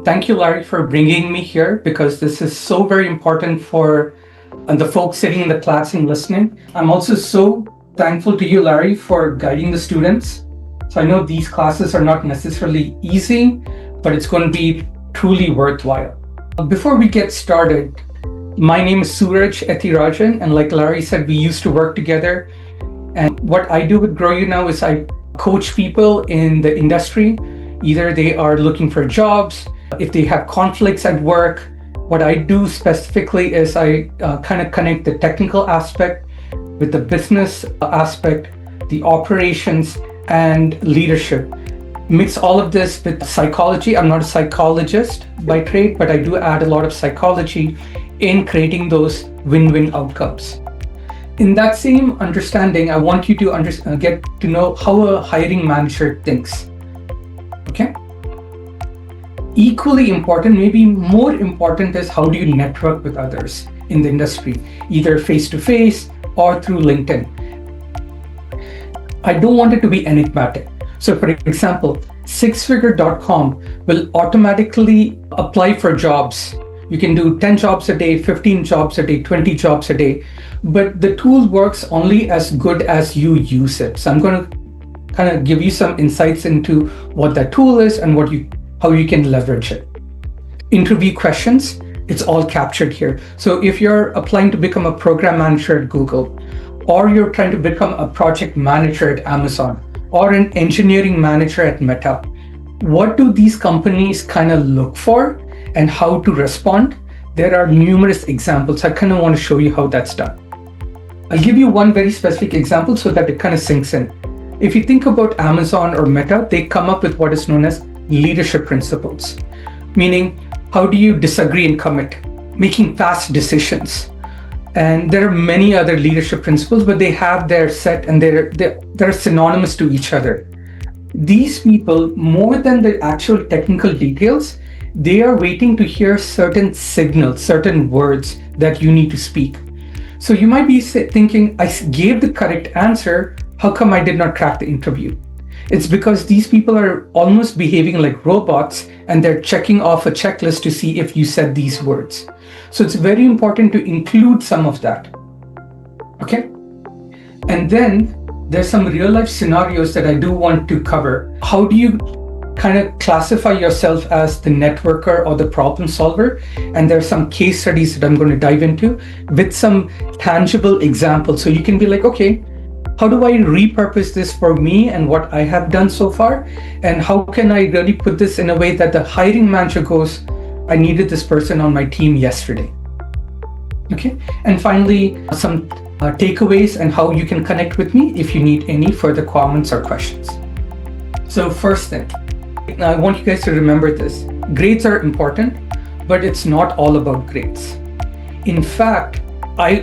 Thank you, Larry, for bringing me here because this is so very important for the folks sitting in the class and listening. I'm also so thankful to you, Larry, for guiding the students. So I know these classes are not necessarily easy, but it's going to be truly worthwhile. Before we get started, my name is Suraj Ethiraj, and like Larry said, we used to work together. And what I do with GROUNOW is I coach people in the industry. Either they are looking for jobs, if they have conflicts at work. What I do specifically is I kind of connect the technical aspect with the business aspect, the operations, and leadership. Mix all of this with psychology. I'm not a psychologist by trade, but I do add a lot of psychology in creating those win-win outcomes. In that same understanding, I want you to get to know how a hiring manager thinks. Okay? Equally important, maybe more important, is how do you network with others in the industry, either face-to-face or through LinkedIn. I don't want it to be enigmatic. So for example, sixfigure.com will automatically apply for jobs. You can do 10 jobs a day, 15 jobs a day, 20 jobs a day, but the tool works only as good as you use it. So I'm going to kind of give you some insights into what that tool is and how you can leverage it. Interview questions, it's all captured here. So if you're applying to become a program manager at Google, or you're trying to become a project manager at Amazon, or an engineering manager at Meta, what do these companies kind of look for and how to respond? There are numerous examples. I kind of want to show you how that's done. I'll give you one very specific example so that it kind of sinks in. If you think about Amazon or Meta, they come up with what is known as leadership principles, meaning how do you disagree and commit, making fast decisions. And there are many other leadership principles, but they have their set and they're synonymous to each other. These people, more than the actual technical details, they are waiting to hear certain signals, certain words that you need to speak. So you might be thinking, I gave the correct answer, how come I did not crack the interview? It's because these people are almost behaving like robots and they're checking off a checklist to see if you said these words. So it's very important to include some of that. Okay? And then there's some real life scenarios that I do want to cover. How do you kind of classify yourself as the networker or the problem solver? And there's some case studies that I'm going to dive into with some tangible examples. So you can be like, okay, how do I repurpose this for me and what I have done so far? And how can I really put this in a way that the hiring manager goes, I needed this person on my team yesterday. Okay. And finally, some takeaways and how you can connect with me if you need any further comments or questions. So first thing, I want you guys to remember this. Grades are important, but it's not all about grades. In fact,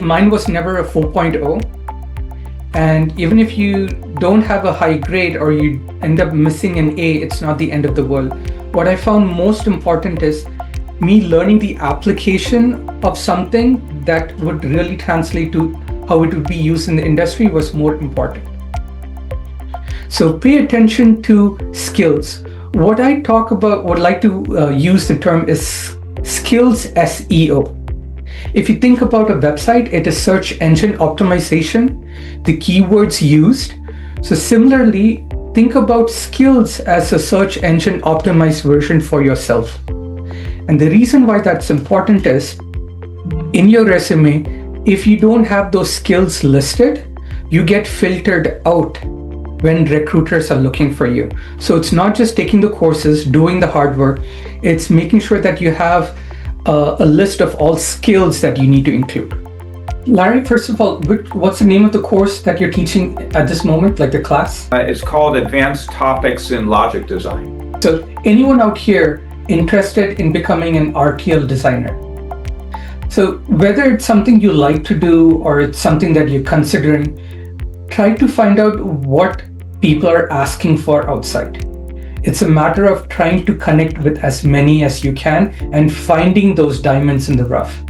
mine was never a 4.0. And even if you don't have a high grade or you end up missing an A, it's not the end of the world. What I found most important is me learning the application of something that would really translate to how it would be used in the industry was more important. So pay attention to skills. What I talk about, would like to use the term is skills SEO. If you think about a website, it is search engine optimization, the keywords used. So similarly, think about skills as a search engine optimized version for yourself. And the reason why that's important is in your resume, if you don't have those skills listed, you get filtered out when recruiters are looking for you. So it's not just taking the courses, doing the hard work, it's making sure that you have a list of all skills that you need to include. Larry, first of all, what's the name of the course that you're teaching at this moment, like the class? It's called Advanced Topics in Logic Design. So anyone out here interested in becoming an RTL designer? So whether it's something you like to do or it's something that you're considering, try to find out what people are asking for outside. It's a matter of trying to connect with as many as you can and finding those diamonds in the rough.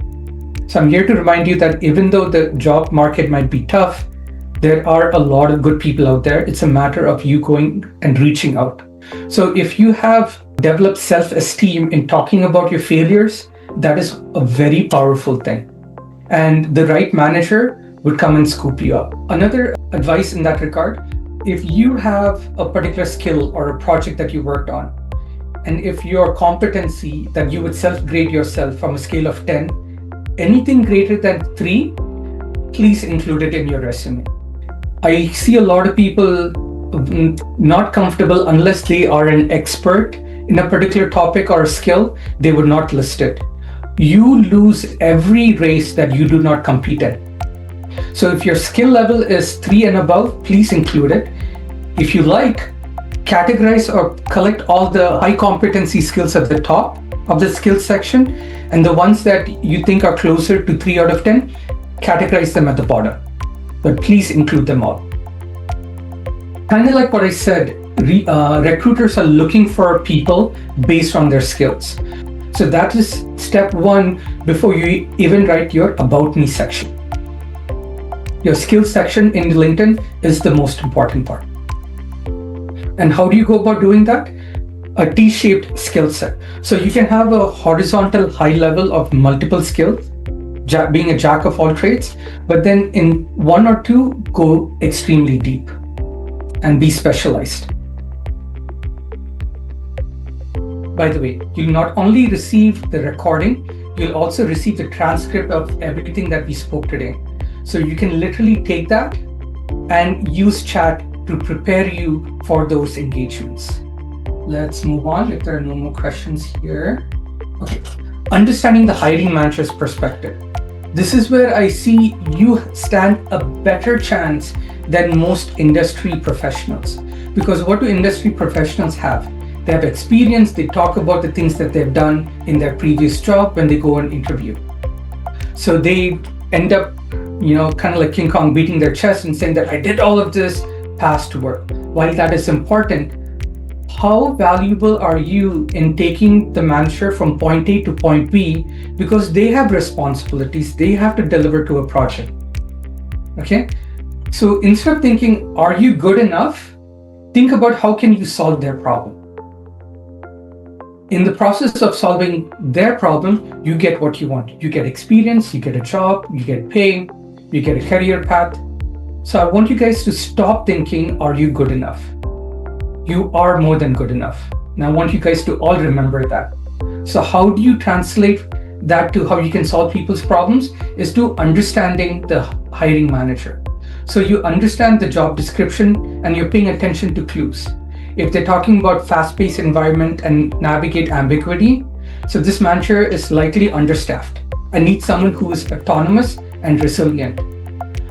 So I'm here to remind you that even though the job market might be tough, there are a lot of good people out there. It's a matter of you going and reaching out. So if you have develop self-esteem in talking about your failures, that is a very powerful thing. And the right manager would come and scoop you up. Another advice in that regard, if you have a particular skill or a project that you worked on, and if your competency that you would self-grade yourself from a scale of 10, anything greater than 3, please include it in your resume. I see a lot of people not comfortable unless they are an expert in a particular topic or a skill, they would not list it. You lose every race that you do not compete in. So if your skill level is 3 and above, please include it. If you like, categorize or collect all the high competency skills at the top of the skills section, and the ones that you think are closer to 3 out of 10, categorize them at the bottom. But please include them all. Kind of like what I said, recruiters are looking for people based on their skills. So that is step 1 before you even write your About Me section. Your skills section in LinkedIn is the most important part. And how do you go about doing that? A T-shaped skill set. So you can have a horizontal high level of multiple skills, being a jack of all trades, but then in 1 or 2, go extremely deep and be specialized. By the way, you'll not only receive the recording, you'll also receive the transcript of everything that we spoke today. So you can literally take that and use chat to prepare you for those engagements. Let's move on if there are no more questions here. Okay, understanding the hiring manager's perspective. This is where I see you stand a better chance than most industry professionals. Because what do industry professionals have? They have experience, they talk about the things that they've done in their previous job when they go and interview. So they end up, kind of like King Kong beating their chest and saying that I did all of this past work. While that is important, how valuable are you in taking the manager from point A to point B, because they have responsibilities, they have to deliver to a project. Okay? So instead of thinking, are you good enough? Think about how can you solve their problem. In the process of solving their problem, you get what you want. You get experience, you get a job, you get pay, you get a career path. So I want you guys to stop thinking, are you good enough? You are more than good enough. And I want you guys to all remember that. So how do you translate that to how you can solve people's problems? Is to understanding the hiring manager. So you understand the job description and you're paying attention to clues. If they're talking about fast-paced environment and navigate ambiguity, so this manager is likely understaffed and needs someone who is autonomous and resilient.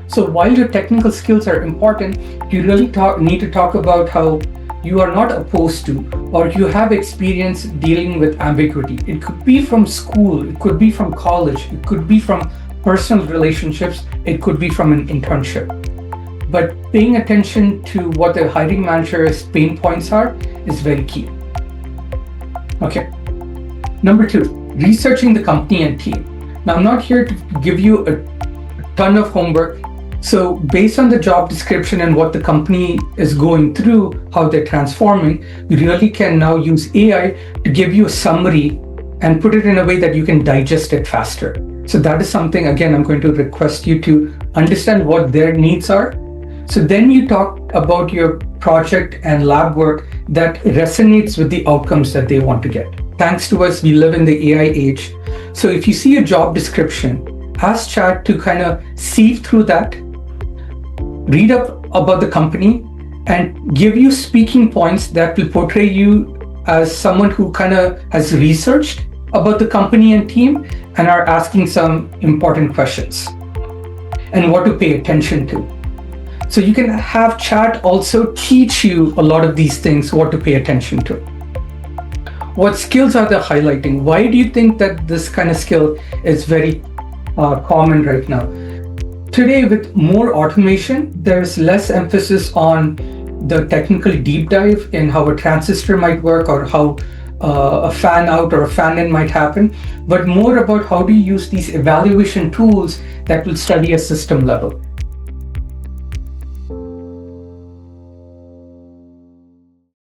So while your technical skills are important, you really need to talk about how you are not opposed to, or you have experience dealing with ambiguity. It could be from school, it could be from college, it could be from personal relationships, it could be from an internship. But paying attention to what the hiring manager's pain points are is very key. Okay. Number 2, researching the company and team. Now, I'm not here to give you a ton of homework. So based on the job description and what the company is going through, how they're transforming, you really can now use AI to give you a summary and put it in a way that you can digest it faster. So that is something, again, I'm going to request you to understand what their needs are. So then you talk about your project and lab work that resonates with the outcomes that they want to get. Thanks to us, we live in the AI age. So if you see a job description, ask chat to kind of sieve through that, read up about the company, and give you speaking points that will portray you as someone who kind of has researched about the company and team and are asking some important questions and what to pay attention to. So you can have chat also teach you a lot of these things, what to pay attention to. What skills are they highlighting? Why do you think that this kind of skill is very common right now? Today, with more automation, there's less emphasis on the technical deep dive in how a transistor might work or how a fan out or a fan in might happen, but more about how do you use these evaluation tools that will study a system level.